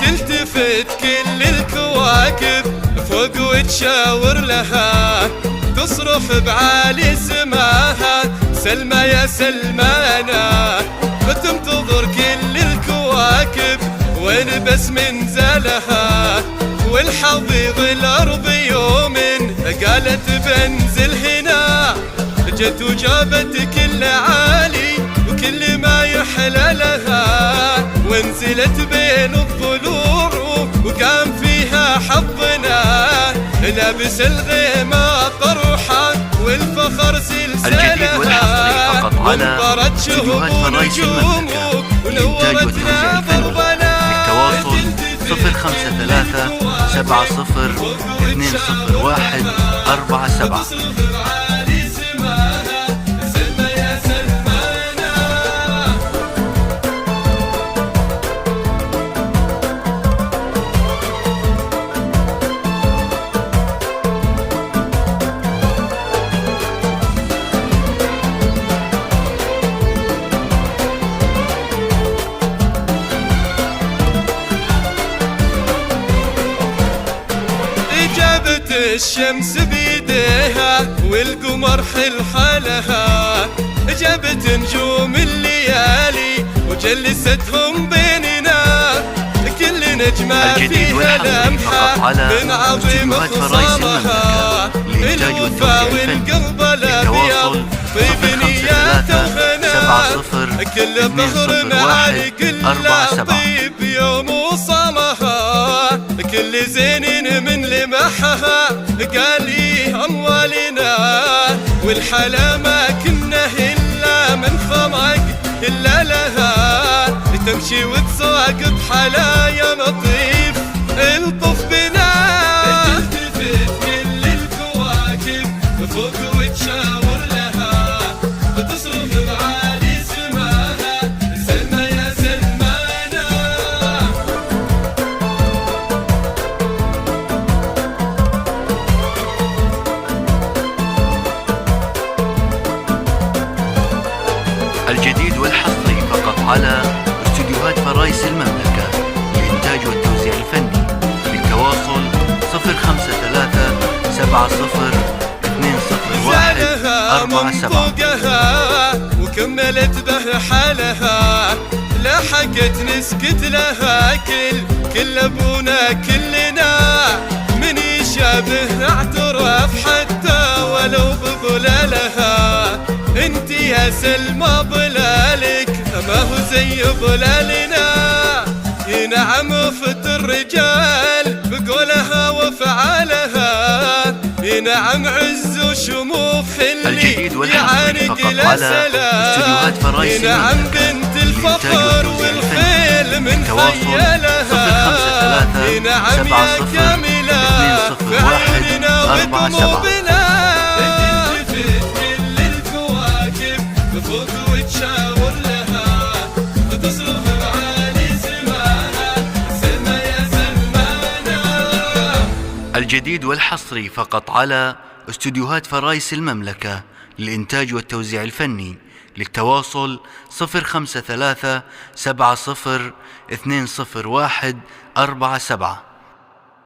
تلتفت كل الكواكب فوق وتشاور لها، تصرخ بعالي سماها سلمى يا سلمانا. فتنتظر كل الكواكب وين بس منزلها، والحضيض الأرض يوم قالت بنزل هنا. جت وجابت كل عالي وكل ما يحلى لها، ونزلت بين الضلوع وكان فيها حظنا. لابس الغيمة طرحة والفخر سلسلها، وانطرت شهب ونجوم ونورتنا ضربنا. للتواصل 053 70 201 47. الشمس بيديها والقمر حلحلها، جابت نجوم الليالي وجلستهم بيننا. كل نجمة فيها لمحة من عظيم خصامها، الوفا والقلب الأبيض طيب نياته وغنى. كل ظهر معالي كل طيب يوم وصامها، كل زين من لمحها قال لي أموالنا. والحلا ما كنا إلا من خمق إلا لها، تمشي وتساق بحلايا لطيف الطف بنا. تلتفت كل الكواكب فوق وتشاور لها، وتصرخ بعالي سماها سلمى يا سلمانا. الجديد والحصري فقط على استديوهات فرايس المملكة للإنتاج والتوزيع الفني. للتواصل 053 70 201 47. وكملت به حالها، لحقت نسكت لها كل ابونا كلنا. من يشابه اعترف حتى ولو بظلالها. انت يا سلمى ظلالك ما هو زي ظلالنا. ينعم فت الرجال بقولها وفعالها، ينعم عز وشموخ اللي يعانق السلام. ينعم بنت الفخر والخيل من خيالها، ينعم يا كاملة في عيوننا وقلوبنا. فوق وتشاور لها، تصرخ بعالي سماها سلمى يا سلمانا. الجديد والحصري فقط على استديوهات فرايس المملكة للإنتاج والتوزيع الفني. للتواصل 053 70 201 47.